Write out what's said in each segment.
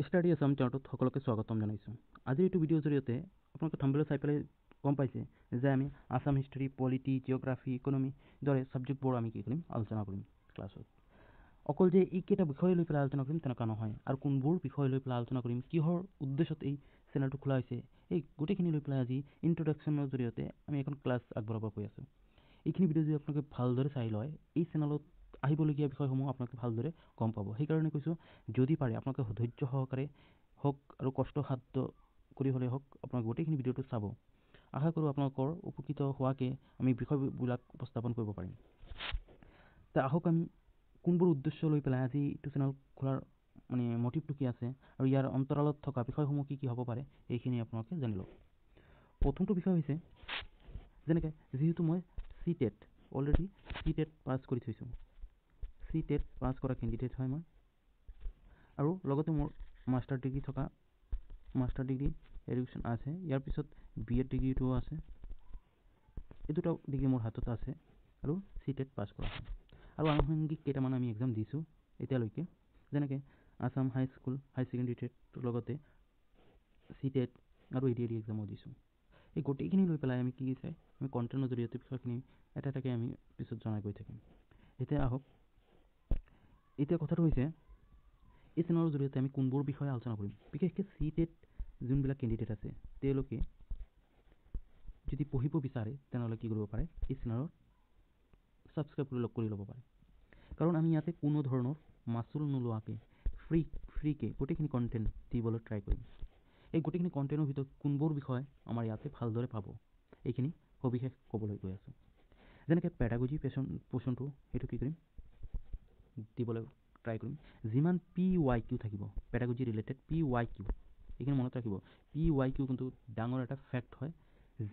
Study Assam চেনেলটোত সকলোকে স্বাগতম জনাইছোঁ। আজিৰ এইটো ভিডিঅ'ৰ জৰিয়তে আপোনালোকে থাম্বনেইল চাই পেলাই গম পাইছে যে আমি Assam history, polity, geography, economy দৰে ছাবজেক্টবোৰ আমি কি কৰিম আলোচনা কৰিম ক্লাছত। অকল যে এইকেইটা বিষয় লৈ পেলাই আলোচনা কৰিম তেনেকুৱা নহয়, আৰু কোনবোৰ বিষয় লৈ পেলাই আলোচনা কৰিম, কিহৰ উদ্দেশ্যত এই চেনেলটো খোলা হৈছে, এই গোটেইখিনি লৈ পেলাই আজি ইন্ট্ৰডাকশ্যনৰ জৰিয়তে আমি এখন ক্লাছ আগবঢ়াব গৈ আছোঁ। এইখিনি ভিডিঅ' যদি আপোনালোকে ভালদৰে চাই লয়, এই চেনেলত আহিবলগীয়া বিষয়সমূহ আপোনালোকে ভালদৰে গম পাব। সেইকাৰণে কৈছোঁ, যদি পাৰে আপোনালোকে ধৈৰ্য সহকাৰে হওক আৰু কষ্টসাধ্য কৰি হ'লেই হওক আপোনালোকে গোটেইখিনি ভিডিঅ'টো চাব। আশা কৰোঁ আপোনালোকৰ উপকৃত হোৱাকৈ আমি বিষয়বিলাক উপস্থাপন কৰিব পাৰিম। তে আহক আমি কোনবোৰ উদ্দেশ্য লৈ পেলাই আজি এইটো চেনেল খোলাৰ মটিভটো কি আছে আৰু ইয়াৰ অন্তৰালত থকা বিষয়সমূহ কি কি হ'ব পাৰে এইখিনি আপোনালোকে জানি লওক। প্ৰথমটো বিষয় হৈছে, যেনেকৈ যিহেতু মই CTET অলৰেডি CTET পাছ কৰি থৈছোঁ, CTET পাছ কৰা কেণ্ডিডেট হয় মই, আৰু লগতে মোৰ মাষ্টাৰ ডিগ্ৰী এডুকেশ্যন আছে। ইয়াৰ পিছত BEd ডিগ্ৰীটোও আছে। এই দুটা ডিগ্ৰী মোৰ হাতত আছে আৰু CTET পাছ কৰা হয়। আৰু আনুষংগিক কেইটামান আমি এক্সাম দিছোঁ এতিয়ালৈকে, যেনেকৈ আছাম হাই ছেকেণ্ডেৰী টেটৰ লগতে CTET আৰু ADAD এক্সামো দিছোঁ। এই গোটেইখিনি লৈ পেলাই আমি কি চাই আমি কণ্টেণ্টৰ জৰিয়তে বিষয়খিনি এটা এটাকৈ আমি পিছত জনাই গৈ থাকিম। এতিয়া কথাটো হৈছে, এই চেনেলৰ জৰিয়তে আমি কোনবোৰ বিষয়ে আলোচনা কৰিম। বিশেষকৈ CTET যোনবিলাক কেণ্ডিডেট আছে তেওঁলোকে যদি পঢ়িব বিচাৰে তেনেহ'লে কি কৰিব পাৰে, এই চেনেলত ছাবস্ক্ৰাইব কৰি ল'ব পাৰে। কাৰণ আমি ইয়াতে কোনো ধৰণৰ মাচুল নোলোৱাকৈ ফ্ৰীকৈ গোটেইখিনি কণ্টেণ্ট দিবলৈ ট্ৰাই কৰিম। এই গোটেইখিনি কণ্টেণ্টৰ ভিতৰত কোনবোৰ বিষয় আমাৰ ইয়াতে ভালদৰে পাব এইখিনি সবিশেষ ক'বলৈ গৈ আছোঁ। যেনেকৈ পেডাগজি পোৰ্চনটো সেইটো কি কৰিম দিবলৈ ট্ৰাই কৰিম। যিমান PYQ থাকিব পেডাগজি ৰিলেটেড PYQ, এইখিনি মনত ৰাখিব। PYQ কিন্তু ডাঙৰ এটা ফেক্ট হয়,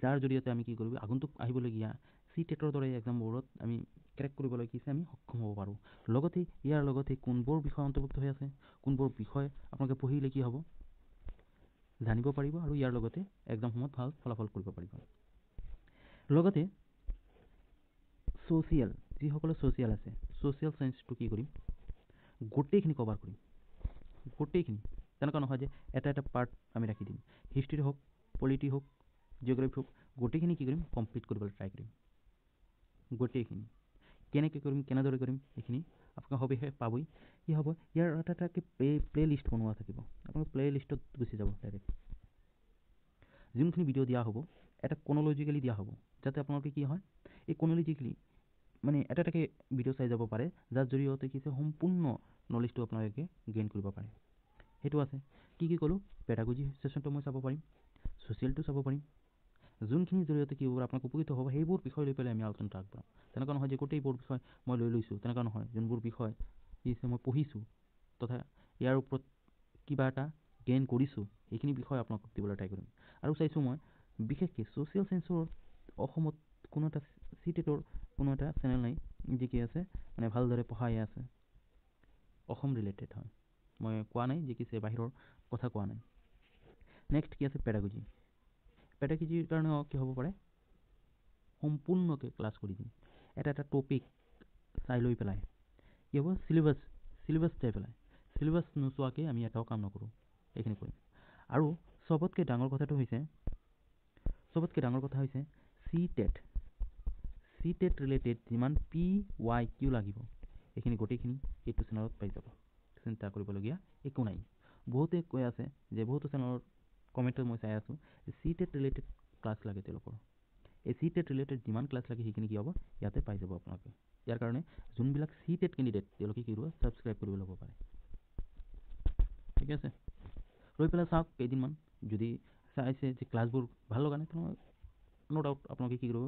যাৰ জৰিয়তে আমি কি কৰিব আগন্তুক আহিবলগীয়া CTETৰ দৰে এক্সামবোৰত আমি ক্ৰেক কৰিবলৈ আমি সক্ষম হ'ব পাৰোঁ। লগতে ইয়াৰ লগতে কোনবোৰ বিষয় অন্তৰ্ভুক্ত হৈ আছে, কোনবোৰ বিষয় আপোনালোকে পঢ়িলে কি হ'ব জানিব পাৰিব, আৰু ইয়াৰ লগতে এক্সামসমূহত ভাল ফলাফল কৰিব পাৰিব। লগতে ছ'চিয়েল, যিসকলে ছ'চিয়েল আছে, ছ'চিয়েল চায়েন্সটো কি কৰিম গোটেইখিনি কভাৰ কৰিম। গোটেইখিনি তেনেকুৱা নহয় যে এটা এটা পাৰ্ট আমি ৰাখি দিম। হিষ্ট্ৰী হওক, পলিটি হওক, জিঅ'গ্ৰাফী হওক, গোটেইখিনি কি কৰিম কমপ্লিট কৰিবলৈ ট্ৰাই কৰিম। গোটেইখিনি কেনেকৈ কৰিম, কেনেদৰে কৰিম এইখিনি আপোনালোকে সবিশেষ পাবই। কি হ'ব, ইয়াৰ এটা এটাকৈ প্লে লিষ্ট বনোৱা থাকিব। আপোনালোকে প্লে লিষ্টত গুচি যাব ডাইৰেক্ট। যোনখিনি ভিডিঅ' দিয়া হ'ব এটা ক্ৰনলজিকেলি দিয়া হ'ব, যাতে আপোনালোকে কি হয় এই ক্ৰনলজিকেলি এটা এটাকৈ ভিডিঅ' চাই যাব পাৰে, যাৰ জৰিয়তে কি সম্পূৰ্ণ নলেজটো আপোনালোকে গেইন কৰিব পাৰে। সেইটো আছে। কি ক'লোঁ, পেডাগজি ছেশ্যনটো মই চাব পাৰিম, ছ'চিয়েলটো চাব পাৰিম। যোনখিনিৰ জৰিয়তে কি হ'ব আপোনালোক উপকৃত হ'ব সেইবোৰ বিষয় লৈ পেলাই আমি আলোচনাটো আগবঢ়াম। তেনেকুৱা নহয় যে গোটেইবোৰ বিষয় মই লৈ লৈছোঁ, তেনেকুৱা নহয়। যোনবোৰ বিষয় কি মই পঢ়িছোঁ তথা ইয়াৰ ওপৰত কিবা এটা গেইন কৰিছোঁ, এইখিনি বিষয় আপোনালোকক দিবলৈ ট্ৰাই কৰিম। আৰু চাইছোঁ মই বিশেষকৈ ছ'চিয়েল চায়েন্সৰ অসমত কোনো এটা CTETৰ কোনো এটা চেনেল নাই যি কি আছে ভালদৰে পঢ়াই আছে, অসম ৰিলেটেড হয়। মই কোৱা নাই যে কি বাহিৰৰ কথা কোৱা নাই। নেক্সট কি আছে, পেডাগজি। পেডাগজিৰ কাৰণেও কি হ'ব পাৰে সম্পূৰ্ণকৈ ক্লাছ কৰি দিম। এটা এটা টপিক চাই লৈ পেলাই কি হ'ব, চিলেবাছ চাই পেলাই, চিলেবাছ নোচোৱাকৈ আমি এটাও কাম নকৰোঁ, এইখিনি কৰিম। আৰু চবতকৈ ডাঙৰ কথা হৈছে CTET ৰিলেটেড যিমান PYQ লাগিব এইখিনি গোটেইখিনি এইটো চেনেলত পাই যাব। চিন্তা কৰিবলগীয়া একো নাই। বহুতে কৈ আছে যে বহুতো চেনেলৰ কমেণ্টত মই চাই আছোঁ CTET ৰিলেটেড ক্লাছ লাগে তেওঁলোকৰ। এই CTET ৰিলেটেড যিমান ক্লাছ লাগে সেইখিনি কি হ'ব ইয়াতে পাই যাব আপোনালোকে। ইয়াৰ কাৰণে যোনবিলাক CTET কেণ্ডিডেট তেওঁলোকে কি কৰিব ছাবস্ক্ৰাইব কৰিব ল'ব পাৰে। ঠিক আছে, লৈ পেলাই চাওক কেইদিনমান, যদি চাইছে যে ক্লাছবোৰ ভাল লগা নাই তেনেহ'লে ন' ডাউট আপোনালোকে কি কৰিব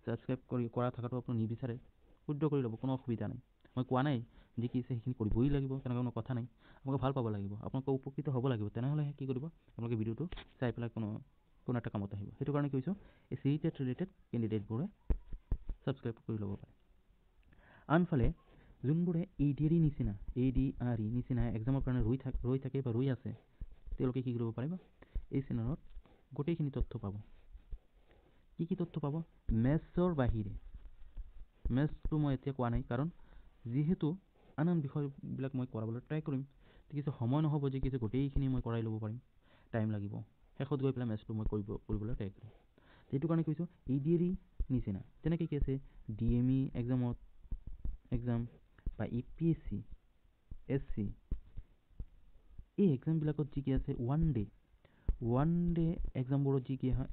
ছাবস্ক্ৰাইব কৰা থকাটো আপুনি নিবিচাৰে শুদ্ধ কৰি ল'ব, কোনো অসুবিধা নাই। মই কোৱা নাই যে কি সেইখিনি কৰিবই লাগিব, তেনেকুৱা কোনো কথা নাই। আপোনালোকে ভাল পাব লাগিব, আপোনালোকে উপকৃত হ'ব লাগিব, তেনেহ'লেহে কি কৰিব আপোনালোকে ভিডিঅ'টো চাই পেলাই কোনো এটা কামত আহিব। সেইটো কাৰণে কৈছোঁ এই CTET ৰিলেটেড কেণ্ডিডেটবোৰে ছাবস্ক্ৰাইব কৰি ল'ব পাৰে। আনফালে যোনবোৰে ADRE নিচিনা এক্সামৰ কাৰণে ৰৈ থাকে বা ৰৈ আছে, তেওঁলোকে কি কৰিব পাৰিব এই চেনেলত গোটেইখিনি তথ্য পাব। কি তথ্য পাব, মেথছৰ বাহিৰে। মেথছটো মই এতিয়া কোৱা নাই, কাৰণ যিহেতু আন বিষয়বিলাক মই কৰাবলৈ ট্ৰাই কৰিম, কিছু সময় নহ'ব যে কিছু গোটেইখিনি মই কৰাই ল'ব পাৰিম, টাইম লাগিব, শেষত গৈ পেলাই মেথছটো মই কৰিবলৈ ট্ৰাই কৰিম। সেইটো কাৰণে কৈছোঁ ADAR নিচিনা তেনেকৈ কি আছে DME এক্সাম বা APSC SC এই এক্সামবিলাকত যি কি আছে ওৱান ডে এক্সামবোৰত যি কি হয়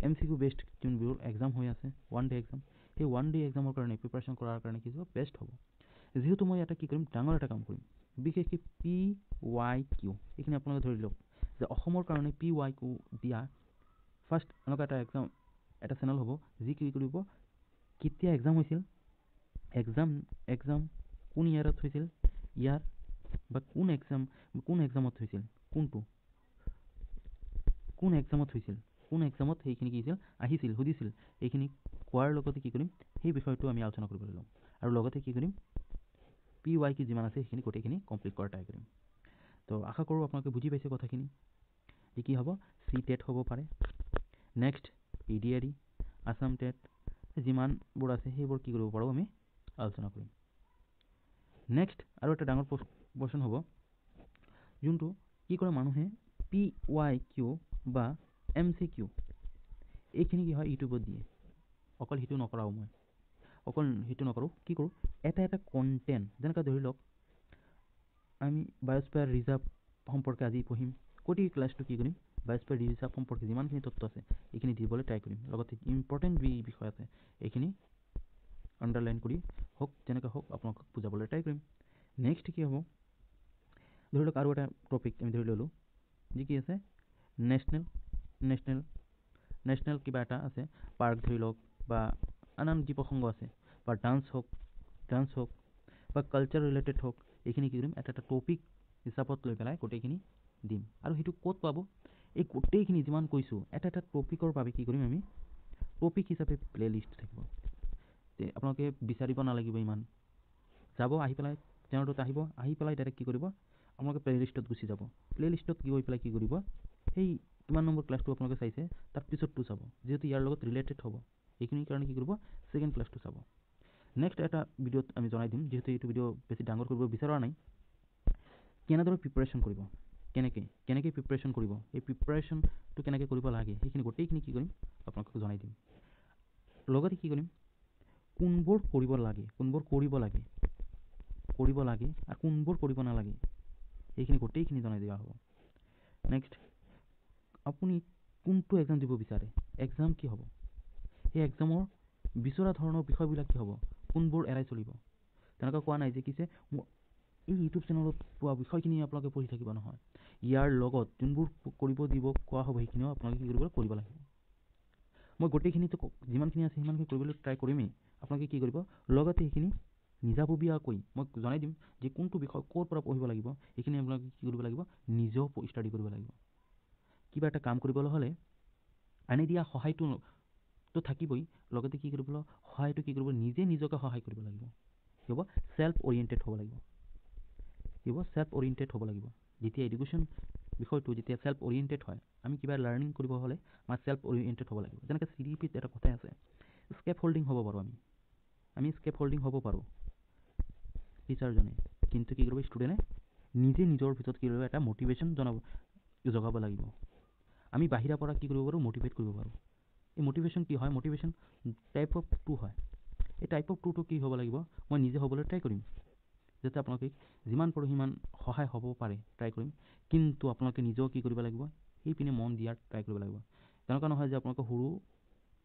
MCQ বেষ্ট যোনবোৰ এক্সাম হৈ আছে ওৱান ডে এক্সাম, সেই ওৱান ডে এক্সামৰ কাৰণে প্ৰিপাৰেশ্যন কৰাৰ কাৰণে কি হ'ব বেষ্ট হ'ব। যিহেতু মই এটা কি কৰিম ডাঙৰ এটা কাম কৰিম, বিশেষকৈ PYQ এইখিনি আপোনালোকে ধৰি লওক যে অসমৰ কাৰণে PYQ দিয়া ফাৰ্ষ্ট এনেকুৱা এটা এটা চেনেল হ'ব যি কি কৰিব কেতিয়া এক্সাম হৈছিল, এক্সাম কোন ইয়াৰত হৈছিল, ইয়াৰ বা কোন এক্সামত হৈছিল, কোন এক্সামত সেইখিনি কি হৈছিল সুধিছিল, এইখিনি কোৱাৰ লগতে কি কৰিম সেই বিষয়টো আমি আলোচনা কৰিবলৈ ল'ম আৰু লগতে কি কৰিম PYQ যিমান আছে সেইখিনি গোটেইখিনি কমপ্লিট কৰা ট্ৰাই কৰিম। তো আশা কৰোঁ আপোনালোকে বুজি পাইছে কথাখিনি যে কি হ'ব CTET হ'ব পাৰে, নেক্সট ADAR আছাম টেট যিমানবোৰ আছে সেইবোৰ কি কৰিব পাৰোঁ আমি আলোচনা কৰিম। নেক্সট আৰু এটা ডাঙৰ কোৱেশ্যন হ'ব যোনটো কি কৰে মানুহে PYQ বা MCQ এইখিনি কি হয় ইউটিউবত দিয়ে, অকল সেইটো নকৰোঁ কি কৰোঁ এটা কণ্টেণ্ট যেনেকৈ ধৰি লওক আমি বায়'স্ফিয়াৰ ৰিজাৰ্ভ সম্পৰ্কে আজি পঢ়িম, গোটেই ক্লাছটো কি কৰিম বায়'স্ফিয়াৰ ৰিজাৰ্ভ সম্পৰ্কে যিমানখিনি তথ্য আছে এইখিনি দিবলৈ ট্ৰাই কৰিম, লগতে ইম্পৰ্টেণ্ট বিষয় আছে এইখিনি আণ্ডাৰলাইন কৰি হওক যেনেকৈ হওক আপোনালোকক বুজাবলৈ ট্ৰাই কৰিম। নেক্সট কি হ'ব ধৰি লওক আৰু এটা টপিক আমি ধৰি ল'লোঁ যি কি আছে নেশ্যনেল কিবা এটা আছে পাৰ্ক ধৰি লওক বা আন যি প্ৰসংগ আছে বা ডান্স হওক বা কালচাৰ ৰিলেটেড হওক এইখিনি কি কৰিম এটা টপিক হিচাপত লৈ পেলাই গোটেইখিনি দিম। আৰু সেইটো ক'ত পাব এই গোটেইখিনি যিমান কৈছোঁ এটা টপিকৰ বাবে কি কৰিম আমি টপিক হিচাপে প্লে'লিষ্ট থাকিব, আপোনালোকে বিচাৰিব নালাগিব ইমান আহি পেলাই চেনেলটোত আহি পেলাই ডাইৰেক্ট কি কৰিব আপোনালোকে প্লে'লিষ্টত গুচি যাব, প্লে'লিষ্টত গৈ পেলাই কি কৰিব সেই কিমান নম্বৰ ক্লাছটো আপোনালোকে চাইছে তাৰ পিছতটো চাব, যিহেতু ইয়াৰ লগত ৰিলেটেড হ'ব এইখিনিৰ কাৰণে কি কৰিব ছেকেণ্ড ক্লাছটো চাব। নেক্সট এটা ভিডিঅ'ত আমি জনাই দিম, যিহেতু এইটো ভিডিঅ' বেছি ডাঙৰ কৰিব বিচৰা নাই, কেনেদৰে প্ৰিপাৰেশ্যন কৰিব, কেনেকৈ প্ৰিপাৰেশ্যন কৰিব, এই প্ৰিপাৰেশ্যনটো কেনেকৈ কৰিব লাগে সেইখিনি গোটেইখিনি কি কৰিম আপোনালোকক জনাই দিম। লগতে কি কৰিম কোনবোৰ কৰিব লাগে আৰু কোনবোৰ কৰিব নালাগে এইখিনি গোটেইখিনি জনাই দিয়া হ'ব। নেক্সট আপুনি কোনটো এক্সাম দিব বিচাৰে, এক্সাম কি হ'ব, সেই এক্সামৰ বিচৰা ধৰণৰ বিষয়বিলাক কি হ'ব, কোনবোৰ এৰাই চলিব, তেনেকুৱা কোৱা নাই যে কিছে এই ইউটিউব চেনেলত পোৱা বিষয়খিনি আপোনালোকে পঢ়ি থাকিব নহয়, ইয়াৰ লগত যোনবোৰ কৰিব দিব কোৱা হ'ব সেইখিনিও আপোনালোকে কি কৰিব লাগিব। মই গোটেইখিনিতো যিমানখিনি আছে সিমানখিনি কৰিবলৈ ট্ৰাই কৰিমেই, আপোনালোকে কি কৰিব লগতে সেইখিনি নিজাববীয়াকৈ মই জনাই দিম যে কোনটো বিষয় ক'ৰ পৰা পঢ়িব লাগিব, সেইখিনি আপোনালোকে কি কৰিব লাগিব নিজেও ষ্টাডি কৰিব লাগিব। কিবা এটা কাম কৰিবলৈ হ'লে আনি দিয়া সহায়টো থাকিবই, লগতে কি কৰিব সহায়টো কি কৰিব নিজকে সহায় কৰিব লাগিব, কি হ'ব চেল্ফ অৰিয়েণ্টেড হ'ব লাগিব। যেতিয়া এডুকেশ্যন বিষয়টো যেতিয়া চেল্ফ অৰিয়েণ্টেড হয়, আমি কিবা লাৰ্ণিং কৰিব হ'লে আমাৰ চেল্ফ অৰিয়েণ্টেড হ'ব লাগিব। যেনেকৈ CDPত এটা কথাই আছে স্কেপ হোল্ডিং হ'ব পাৰোঁ, আমি স্কেপ হোল্ডিং হ'ব পাৰোঁ টিচাৰজনে, কিন্তু কি কৰিব ষ্টুডেণ্টে নিজে নিজৰ ভিতৰত কি কৰিব এটা মটিভেশ্যন জগাব লাগিব। আমি বাহিৰৰ পৰা কি কৰিব পাৰোঁ মটিভেট কৰিব পাৰোঁ। এই মটিভেশ্যন কি হয়, মটিভেশ্যন টাইপ অফ 2 হয়। এই টাইপ অফ 2টো কি হ'ব লাগিব মই নিজে হ'বলৈ ট্ৰাই কৰিম, যাতে আপোনালোকে যিমান পাৰোঁ সিমান সহায় হ'ব পাৰে ট্ৰাই কৰিম, কিন্তু আপোনালোকে নিজেও কি কৰিব লাগিব সেইপিনে মন দিয়াৰ ট্ৰাই কৰিব লাগিব। তেনেকুৱা নহয় যে আপোনালোকে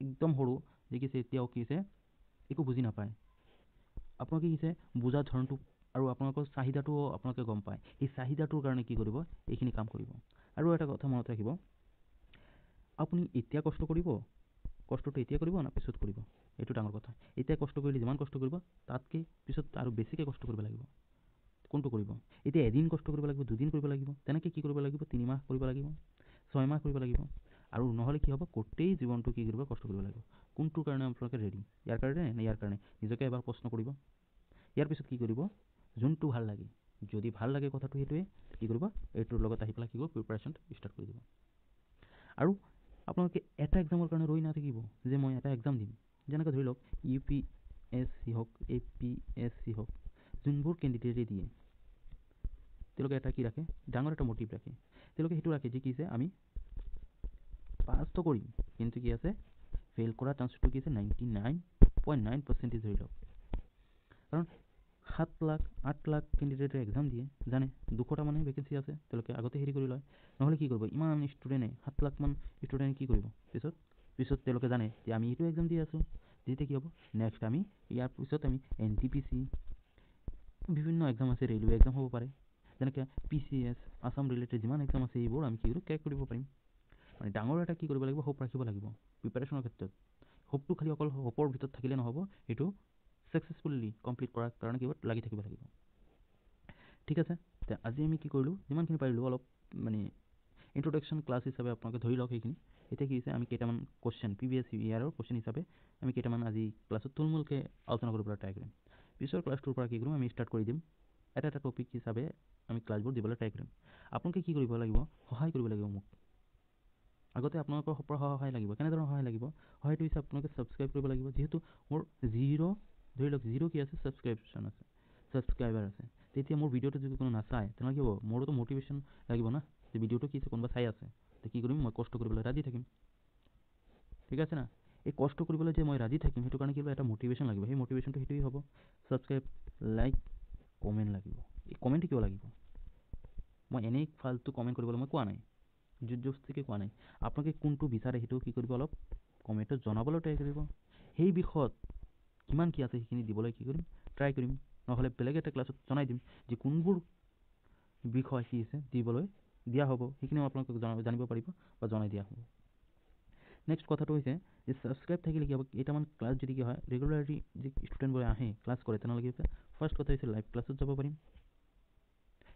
একদম সৰু যে কিছে এতিয়াও কি হৈছে একো বুজি নাপায়, আপোনালোকে কি হৈছে বুজাৰ ধৰণটো আৰু আপোনালোকৰ চাহিদাটোও আপোনালোকে গম পায়, এই চাহিদাটোৰ কাৰণে কি কৰিব এইখিনি কাম কৰিব। আৰু এটা কথা মনত ৰাখিব, আপুনি এতিয়া কষ্টটো এতিয়া কৰিব না পিছত কৰিব, এইটো ডাঙৰ কথা। এতিয়া কষ্ট কৰিলে যিমান কষ্ট কৰিব তাতকৈ পিছত আৰু বেছিকৈ কষ্ট কৰিব লাগিব। কোনটো কৰিব এতিয়া এদিন কষ্ট কৰিব লাগিব, 2 দিন কৰিব লাগিব, তেনেকৈ কি কৰিব লাগিব 3 মাহ কৰিব লাগিব, 6 মাহ কৰিব লাগিব, আৰু নহ'লে কি হ'ব গোটেই জীৱনটো কি কৰিব কষ্ট কৰিব লাগিব। কোনটোৰ কাৰণে আপোনালোকে ৰেডি, ইয়াৰ কাৰণে নে ইয়াৰ কাৰণে নিজকে এবাৰ প্ৰশ্ন কৰিব। ইয়াৰ পিছত কি কৰিব যোনটো ভাল লাগে, যদি ভাল লাগে কথাটো সেইটোৱে কি কৰিব এইটোৰ লগত আহি পেলাই কি কৰিব প্ৰিপাৰেশ্যন ষ্টাৰ্ট কৰি দিব। আৰু আপোনালোকে এটা এক্সামৰ কাৰণে ৰৈ নাথাকিব যে মই এটা এক্সাম দিম, যেনেকৈ ধৰি লওক UPSC হওক APSC হওক কেণ্ডিডেটে দিয়ে তেওঁলোকে এটা কি ৰাখে, ডাঙৰ এটা মটিভ ৰাখে। তেওঁলোকে সেইটো ৰাখে যে কি আছে, আমি পাছটো কৰিম, কিন্তু কি আছে, ফেইল কৰাৰ চান্সটো কি আছে 99.9% ধৰি লওক। কাৰণ 7 লাখ 8 লাখ কেণ্ডিডেটে এক্সাম দিয়ে, জানে 200টা মানে ভেকেঞ্চি আছে, তেওঁলোকে আগতে হেৰি কৰি লয়। নহ'লে কি কৰিব, ইমান ষ্টুডেণ্টে 7 লাখ মান ষ্টুডেণ্টে কি কৰিব, পিছত তেওঁলোকে জানে যে আমি এইটো এক্সাম দি আছোঁ, যেতিয়া কি হ'ব, নেক্সট আমি ইয়াৰ পিছত আমি NTPC বিভিন্ন এক্সাম আছে, ৰেলৱে এক্সাম হ'ব পাৰে, যেনেকৈ PCS, আছাম ৰিলেটেড যিমান এক্সাম আছে এইবোৰ আমি কি কৰোঁ, ক্ৰেক কৰিব পাৰিম। মানে ডাঙৰ এটা কি কৰিব লাগিব, হোপ ৰাখিব লাগিব প্ৰিপাৰেশ্যনৰ ক্ষেত্ৰত। হোপটো খালি অকল হোপৰ ভিতৰত থাকিলে নহ'ব, সেইটো ছাকচেছফুলি কমপ্লিট কৰাৰ কাৰণে কিবা লাগি থাকিব লাগিব। ঠিক আছে, আজি আমি কি কৰিলোঁ, যিমানখিনি পাৰিলোঁ অলপ মানে ইন্ট্ৰডাকশ্যন ক্লাছ হিচাপে আপোনালোকে ধৰি লওক সেইখিনি। এতিয়া কি হৈছে, আমি কেইটামান কুৱেশ্যন প্ৰিভিয়াছ ইয়াৰৰ কুৱেশ্যন হিচাপে আমি কেইটামান আজি ক্লাছত থুলমূলকৈ আলোচনা কৰিবলৈ ট্ৰাই কৰিম। পিছৰ ক্লাছটোৰ পৰা কি কৰিম, আমি ষ্টাৰ্ট কৰি দিম, এটা টপিক হিচাপে আমি ক্লাছবোৰ দিবলৈ ট্ৰাই কৰিম। আপোনালোকে কি কৰিব লাগিব, সহায় কৰিব লাগিব মোক। আগতে আপোনালোকৰ পৰা সহায় লাগিব। কেনেধৰণৰ সহায় লাগিব, সহায়টো হৈছে আপোনালোকে ছাবস্ক্ৰাইব কৰিব লাগিব। যিহেতু মোৰ ধৰি লওক জিৰ' কি আছে, ছাবস্ক্ৰাইবাৰ আছে, তেতিয়া মোৰ ভিডিঅ'টো যদি কোনো নাচায় তেনেহ'লে কি হ'ব, মোৰোতো মটিভেশ্যন লাগিব না, যে ভিডিঅ'টো কি আছে, কোনোবা চাই আছে, তো কি কৰিম, মই কষ্ট কৰিবলৈ ৰাজি থাকিম। ঠিক আছে না, এই কষ্ট কৰিবলৈ যে মই ৰাজি থাকিম, সেইটো কাৰণে কি হ'ব, এটা মটিভেশ্যন লাগিব। সেই মটিভেশ্যনটো সেইটোৱেই হ'ব, ছাবস্ক্ৰাইব, লাইক, কমেণ্ট লাগিব। এই কমেণ্টটো কিয় লাগিব, মই এনেই ফাল্টু কমেণ্ট কৰিবলৈ মই কোৱা নাই, জোৰজবস্তিকৈ কোৱা নাই। আপোনালোকে কোনটো বিচাৰে সেইটো কি কৰিব, অলপ কমেণ্টত জনাবলৈ ট্ৰাই কৰিব। সেই বিষয়ত কিমান কি আছে সেইখিনি দিবলৈ কি কৰিম, ট্ৰাই কৰিম। নহ'লে বেলেগ এটা ক্লাছত জনাই দিম যে কোনবোৰ বিষয় কি আছে দিবলৈ দিয়া হ'ব, সেইখিনিও আপোনালোকক জানিব পাৰিব বা জনাই দিয়া হ'ব। নেক্সট কথাটো হৈছে যে ছাবস্ক্ৰাইব থাকিলে কি হ'ব, কেইটামান ক্লাছ যদি কি হয়, ৰেগুলাৰলি যি ষ্টুডেণ্টবোৰে আহে ক্লাছ কৰে, তেনেহ'লে কি হৈছে, ফাৰ্ষ্ট কথা হৈছে লাইভ ক্লাছত যাব পাৰিম।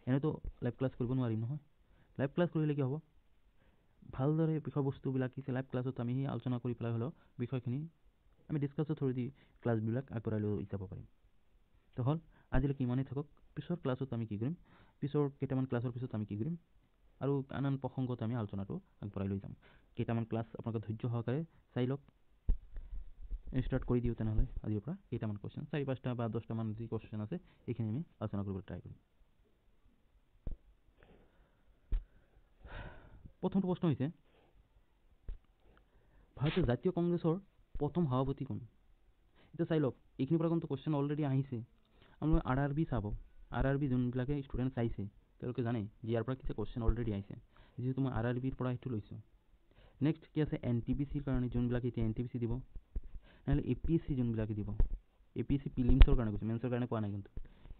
এনেতো লাইভ ক্লাছ কৰিব নোৱাৰিম নহয়। লাইভ ক্লাছ কৰিলে কি হ'ব, ভালদৰে বিষয়বস্তুবিলাক কি লাইভ ক্লাছত আমি আলোচনা কৰি পেলাই হ'লেও বিষয়খিনি আমি ডিছকাছৰ থ্ৰুদি ক্লাছবিলাক আগবঢ়াই লৈ যাব পাৰিম। তো হ'ল আজিলৈকে ইমানেই থাকক। পিছৰ ক্লাছত আমি কি কৰিম, পিছৰ কেইটামান ক্লাছৰ পিছত আমি কি কৰিম, আৰু আন প্ৰসংগত আমি আলোচনাটো আগবঢ়াই লৈ যাম। কেইটামান ক্লাছ আপোনালোকে ধৈৰ্য সহকাৰে চাই লওক। ষ্টাৰ্ট কৰি দিওঁ তেনেহ'লে আজিৰ পৰা। কেইটামান কুৱেশ্যন 4-5টা বা 10টামান যি কুৱেশ্যন আছে এইখিনি আমি আলোচনা কৰিবলৈ ট্ৰাই কৰিম। প্ৰথমটো প্ৰশ্ন হৈছে, ভাৰতীয় জাতীয় কংগ্ৰেছৰ প্ৰথম সভাপতি কোন? এতিয়া চাই লওক, এইখিনিৰ পৰা কিন্তু কুৱেশ্যন অলৰেডি আহিছে। আপোনালোকে RRB চাব, RRB যোনবিলাকে ষ্টুডেণ্ট চাইছে তেওঁলোকে জানে যে ইয়াৰ পৰা কিছু কুৱেশ্যন অলৰেডি আহিছে, যিহেতু মই RRBৰ পৰা সেইটো লৈছোঁ। নেক্সট কি আছে, NTPCৰ কাৰণে যোনবিলাকে এতিয়া NTPC দিব, নহ'লে APSC যোনবিলাকে দিব, APSC প্ৰিলিমছৰ কাৰণে কৈছোঁ, মেন্সৰ কাৰণে কোৱা নাই। কিন্তু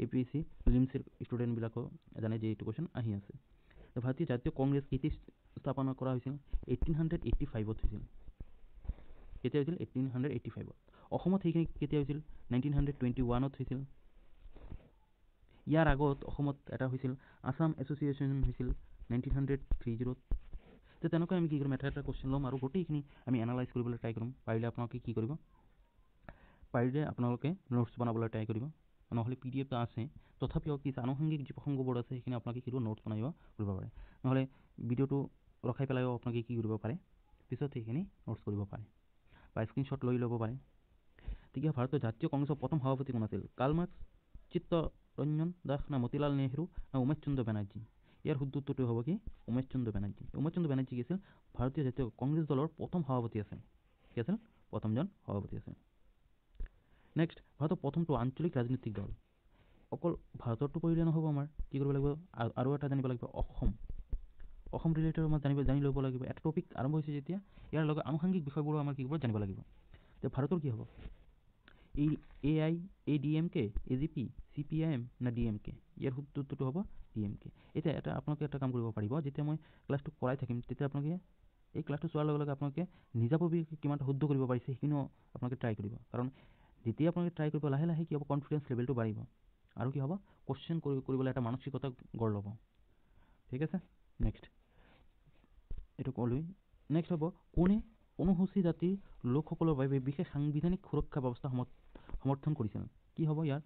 APSC প্ৰিলিমছৰ ষ্টুডেণ্টবিলাকো জানে যে এইটো কুৱেশ্যন আহি আছে। ভাৰতীয় জাতীয় কংগ্ৰেছ কেতিয়া স্থাপনা কৰা হৈছিল? 1885ত হৈছিল। কেতিয়া হৈছিল? 1885ত। অসমত সেইখিনি কেতিয়া হৈছিল? 1921ত হৈছিল। ইয়াৰ আগত অসমত এটা হৈছিল আছাম এছ'চিয়েশ্যন হৈছিল 1930ত। তো তেনেকৈ আমি কি কৰিম, এটা কুৱেশ্যন ল'ম আৰু গোটেইখিনি আমি এনালাইজ কৰিবলৈ ট্ৰাই কৰিম। পাৰিলে আপোনালোকে কি কৰিব, পাৰিলে আপোনালোকে নোটছ বনাবলৈ ট্ৰাই কৰিব। নহ'লে PDF আছে, তথাপিও কি আনুষংগিক যি প্ৰসংগবোৰ আছে সেইখিনি আপোনালোকে কি নোটছ বনাব কৰিব পাৰে। নহ'লে ভিডিঅ'টো ৰখাই পেলাইও আপোনালোকে কি কৰিব পাৰে, পিছত সেইখিনি নোটছ কৰিব পাৰে বা স্ক্ৰীনশ্বট লৈ ল'ব পাৰে। তেতিয়া ভাৰতীয় জাতীয় কংগ্ৰেছৰ প্ৰথম সভাপতি কোন আছিল? কাৰ্ল মাৰ্কছ, চিত্তৰঞ্জন দাস, না মতিলাল নেহৰু, না উমেশ চন্দ্ৰ বেনাৰ্জী? ইয়াৰ শুদ্ধ উত্তৰটো হ'ব কি, উমেশ চন্দ্ৰ বেনাৰ্জী। উমেশ চন্দ্ৰ বেনাৰ্জী কি আছিল? ভাৰতীয় জাতীয় কংগ্ৰেছ দলৰ প্ৰথম সভাপতি আছিল। কি আছিল? প্ৰথমজন সভাপতি আছিল। নেক্সট, ভাৰতৰ প্ৰথমটো আঞ্চলিক ৰাজনৈতিক দল। অকল ভাৰতৰটো পঢ়িলে নহ'ব, আমাৰ কি কৰিব লাগিব, আৰু এটা জানিব লাগিব, অসম ৰিলেটেড আমাৰ জানি ল'ব লাগিব। এটা টপিক আৰম্ভ হৈছে যেতিয়া ইয়াৰ লগত আনুষংগিক বিষয়বোৰো আমাৰ কি কৰিব জানিব লাগিব। এতিয়া ভাৰতৰ কি হ'ব, AIADMK, AGP, CPIM, না DMK? ইয়াৰ শুদ্ধ উত্তৰটো হ'ব DMK। এতিয়া আপোনালোকে এটা কাম কৰিব পাৰিব, যেতিয়া মই ক্লাছটো কৰাই থাকিম তেতিয়া আপোনালোকে এই ক্লাছটো চোৱাৰ লগে লগে আপোনালোকে নিজাববীয়াকৈ কিমানটা শুদ্ধ কৰিব পাৰিছে সেইখিনিও আপোনালোকে ট্ৰাই কৰিব। কাৰণ যেতিয়া আপোনালোকে ট্ৰাই কৰিব, লাহে লাহে কি হ'ব, কনফিডেঞ্চ লেভেলটো বাঢ়িব আৰু কি হ'ব, কুৱেশ্যন কৰিবলৈ এটা মানসিকতা গঢ় ল'ব। ঠিক আছে, নেক্সট এইটো ক'লোৱেই। নেক্সট হ'ব, কোনে অনুসূচী জাতিৰ লোকসকলৰ বাবে বিশেষ সাংবিধানিক সুৰক্ষা ব্যৱস্থা সমৰ্থন কৰিছিল? কি হ'ব ইয়াৰ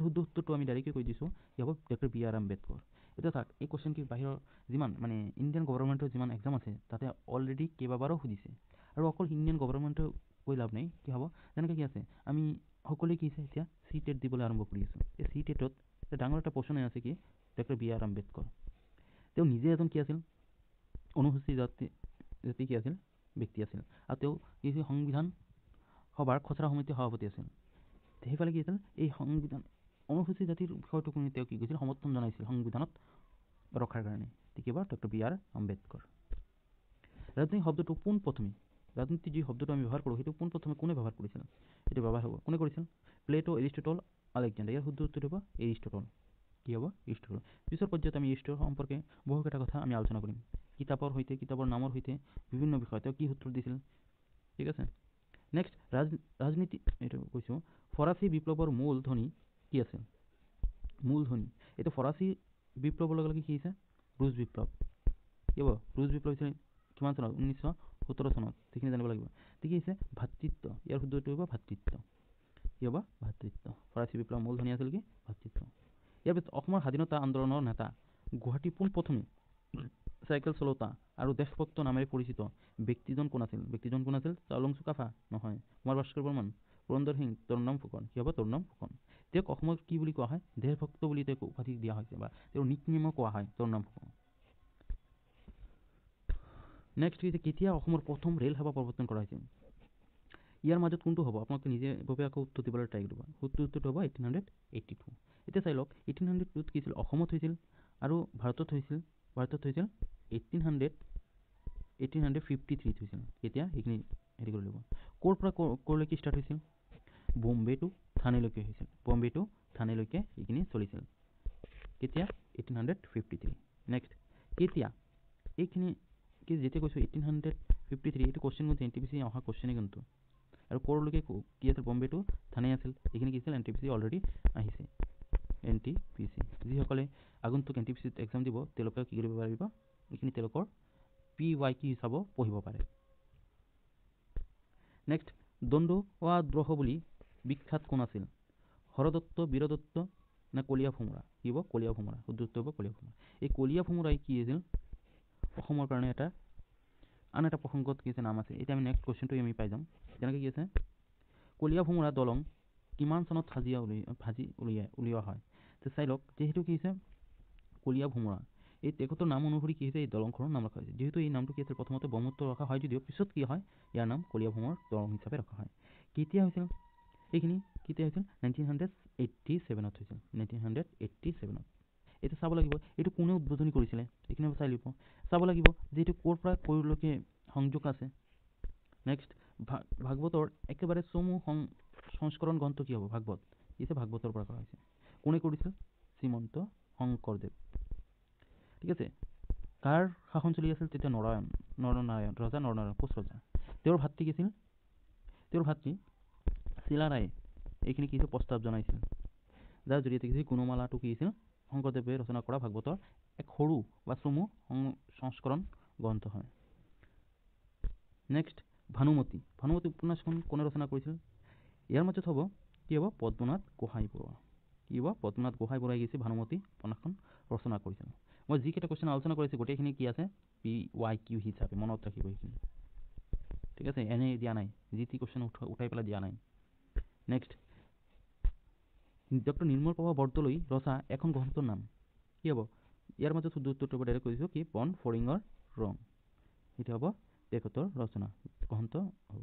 শুদ্ধ উত্তৰটো আমি ডাইৰেক্টলি কৈ দিছোঁ, কি হ'ব, ডক্টৰ BR আম্বেদকৰ। এতিয়া চাওক, এই কুৱেশ্যন কি বাহিৰৰ যিমান মানে ইণ্ডিয়ান গভৰ্ণমেণ্টৰ যিমান এক্সাম আছে তাতে অলৰেডি কেইবাবাৰো সুধিছে। আৰু অকল ইণ্ডিয়ান গভৰ্ণমেণ্টৰ কৈ লাভ নাই, কি হ'ব, যেনেকৈ কি আছে, আমি সকলোৱে কি আছে এতিয়া CTET দিবলৈ আৰম্ভ কৰি আছোঁ। এই CTETত ডাঙৰ এটা প্ৰশ্ন আছে কি ডক্টৰ বি আৰ আম্বেদকাৰ তেওঁ নিজে এজন কি আছিল অনুসূচিত জাতি কি আছিল ব্যক্তি আছিল আৰু তেওঁ কি সংবিধান সভাৰ খচৰা সমিতিৰ সভাপতি আছিল সেইফালে কি আছিল এই সংবিধান অনুসূচিত জাতিৰ বিষয়টো শুনি তেওঁ কি কৈছিল সমৰ্থন জনাইছিল সংবিধানত ৰখাৰ কাৰণে দেখিবা ডক্টৰ বি আৰ আম্বেদকাৰ ৰাজনীতি শব্দটো পোনপ্ৰথমে ৰাজনীতি যি শব্দটো আমি ব্যৱহাৰ কৰোঁ সেইটো পোনপ্ৰথমে কোনে ব্যৱহাৰ কৰিছিল এইটো ব্যৱহাৰ হ'ব কোনে কৰিছিল প্লেটো এৰিষ্টটল আলেকজাণ্ডাৰ ইয়াৰ শুদ্ধ উত্তৰ হ'ব এৰিষ্টটল কি হ'ব এৰিষ্টটল পিছৰ পৰ্যায়ত আমি এৰিষ্টটল সম্পৰ্কে বহুকেইটা কথা আমি আলোচনা কৰিম কিতাপৰ সৈতে কিতাপৰ নামৰ সৈতে বিভিন্ন বিষয় তেওঁ কি সূত্ৰ দিছিল ঠিক আছে নেক্সট ৰাজনীতি এইটো কৈছোঁ ফৰাচী বিপ্লৱৰ মূল ধ্বনি কি আছিল মূল ধ্বনি এইটো ফৰাচী বিপ্লৱৰ লগে লগে কি হৈছে ৰুছ বিপ্লৱ কি হ'ব ৰুছ বিপ্লৱ হৈছিল কিমান চনত 1917 চনত সেইখিনি জানিব লাগিব ঠিক আছে ভাতৃত্ব ইয়াৰ শুদ্ধটো হ'ব ভাতৃত্ব কি হ'ব ভাতৃত্ব ফৰাচী বিপ্লৱৰ মূল ধ্বনি আছিল কি ভাতৃত্ব ইয়াৰ পিছত অসমৰ স্বাধীনতা আন্দোলনৰ নেতা গুৱাহাটী পোনপ্ৰথমে চাইকেল চলোতা আৰু দেশভক্ত নামেৰে পৰিচিত ব্যক্তিজন কোন আছিল চাওলুং চুকাফা নহয় কুমাৰ ভাস্কৰ বৰ্মন পুৰন্দৰ সিং তৰুণৰাম ফুকন কি হ'ব তৰুণৰাম ফুকন তেওঁক অসমৰ কি বুলি কোৱা হয় দেশভক্ত বুলি তেওঁক উপাধি দিয়া হৈছে বা তেওঁৰ নিকনেমো কোৱা হয় তৰুণৰাম ফুকন নেক্সট হৈছে কেতিয়া অসমৰ প্ৰথম ৰেল সেৱা প্ৰৱৰ্তন কৰা হৈছিল ইয়াৰ মাজত কোনটো হ'ব আপোনালোকে নিজে আকৌ উত্তৰ দিবলৈ ট্ৰাই কৰিব উত্তৰটো হ'ব 1882 এতিয়া চাই লওক 1802 কি হৈছিল অসমত হৈছিল আৰু ভাৰতত হৈছিল 1853 হৈছিল কেতিয়া সেইখিনি হেৰি কৰি ল'ব ক'ৰ পৰা ক'লৈকে ষ্টাৰ্ট হৈছিল বম্বে টু থানেলৈকে হৈছিল বম্বে টু থানেলৈকে এইখিনি চলিছিল কেতিয়া 1853 নেক্সট কেতিয়া এইখিনি কি যেতিয়া কৈছোঁ 1853 এইটো কুৱেশ্যন কিন্তু NTPC অহা কুৱেশ্যনেই কিন্তু আৰু ক'ৰলৈকে কি আছিল বম্বে টু থানে আছিল এইখিনি কি আছিল NTPC অলৰেডি আহিছে NTPC যিসকলে আগন্তুক NTPCত এক্সাম দিব তেওঁলোকে কি কৰিব পাৰিব এইখিনি তেওঁলোকৰ PYQ হিচাপত পঢ়িব পাৰে নেক্সট দণ্ডোৱাদ্ৰোহ বুলি বিখ্যাত কোন আছিল হৰদত্ত বীৰদত্ত নে কলিয়া ভোমোৰা কি হ'ব কলিয়া ভোমোৰা শুদ্ধ উত্তৰ হ'ব কলিয়া ভোমোৰা এই কলিয়া ভোমোৰাই কি আছিল অসমৰ কাৰণে এটা আন এটা প্ৰসংগত কি আছে নাম আছে এতিয়া আমি নেক্সট কুৱেশ্যনটো আমি পাই যাম যেনেকৈ কি আছে কলিয়া ভোমোৰা দলং কিমান চনত ভাজি উলিওৱা হয় তো চাই লওক যিহেতু কি হৈছে কলিয়া ভোমোৰা এই তেখেতৰ নাম অনুসৰি কি হৈছে এই দলংখনৰ নাম ৰখা হৈছে যিহেতু এই নামটো কি আছিল প্ৰথমতে ব্ৰহ্মপুত্ৰ ৰখা হয় যদিও পিছত কি হয় ইয়াৰ নাম কলিয়া ভোমোৰা দলং হিচাপে ৰখা হয় কেতিয়া হৈছিল এইখিনি কেতিয়া হৈছিল 1987ত হৈছিল 1987ত এইটো চাব লাগিব এইটো কোনে উদ্বোধনী কৰিছিলে এইখিনি চাই লিব চাব লাগিব যে এইটো ক'ৰ পৰা ক'লৈকে সংযোগ আছে নেক্সট ভাগৱতৰ একেবাৰে চমু সংস্কৰণ গ্ৰন্থ কি হ'ব ভাগৱত ভাগৱতৰ পৰা কৰা হৈছে কোনে কৰিছিল শ্ৰীমন্ত শংকৰদেৱ ঠিক আছে কাৰ শাসন চলি আছিল তেতিয়া নৰনাৰায়ণ ৰজা নৰনাৰায়ণ কোচ ৰজা তেওঁৰ ভাতৃ কি আছিল তেওঁৰ ভাতৃ চিলাৰায়ে এইখিনি কি আছিল প্ৰস্তাৱ জনাইছিল যাৰ জৰিয়তে কি গুণমালাটো কি আছিল শংকৰদেৱে ৰচনা কৰা ভাগৱতৰ এক সৰু বা চমু সংস্কৰণ গ্ৰন্থ হয় নেক্সট ভানুমতী উপন্যাসখন কোনে ৰচনা কৰিছিল ইয়াৰ মাজত হ'ব কি হ'ব পদ্মনাথ গোহাঁই বৰুৱা কি হ'ব পদ্মনাথ গোহাঁই বৰুৱাই গৈছে ভানুমতী উপন্যাসখন ৰচনা কৰিছিল মই যিকেইটা কুৱেশ্যন আলোচনা কৰিছোঁ গোটেইখিনি কি আছে PYQ হিচাপে মনত ৰাখিব এইখিনি ঠিক আছে এনেই দিয়া নাই যি টি কুৱেশ্যন উঠাই পেলাই দিয়া নাই নেক্সট ডক্টৰ নিৰ্মল প্ৰভা বৰদলৈ ৰচা এখন গ্ৰন্থৰ নাম কি হ'ব ইয়াৰ মাজত শুদ্ধ উত্তৰটো ডাইৰেক্ট কৈছোঁ কি বন ফৰিঙৰ ৰং এইটো হ'ব তেখেতৰ ৰচনা গ্ৰন্থ হ'ব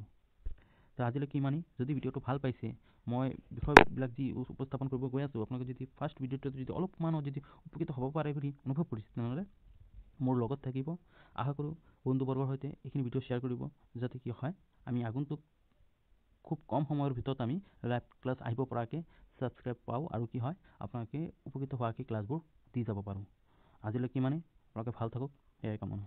তো আজিলৈ কিমানেই যদি ভিডিঅ'টো ভাল পাইছে মই বিষয়বিলাক যি উপস্থাপন কৰিব গৈ আছোঁ আপোনালোকে যদি ফাৰ্ষ্ট ভিডিঅ'টো যদি অলপমানো যদি উপকৃত হ'ব পাৰে বুলি অনুভৱ কৰিছে তেনেহ'লে মোৰ লগত থাকিব আশা কৰোঁ বন্ধুবৰ্গৰ সৈতে এইখিনি ভিডিঅ' শ্বেয়াৰ কৰিব যাতে কি হয় আমি আগন্তুক খুব কম সময়ৰ ভিতৰত আমি লাইভ ক্লাছ আহিব পৰাকৈ ছাবস্ক্ৰাইব পাওঁ আৰু কি হয় আপোনালোকে উপকৃত হোৱাকৈ ক্লাছবোৰ দি যাব পাৰোঁ আজিলৈ কিমানেই আপোনালোকে ভাল থাকক এয়াই কামনা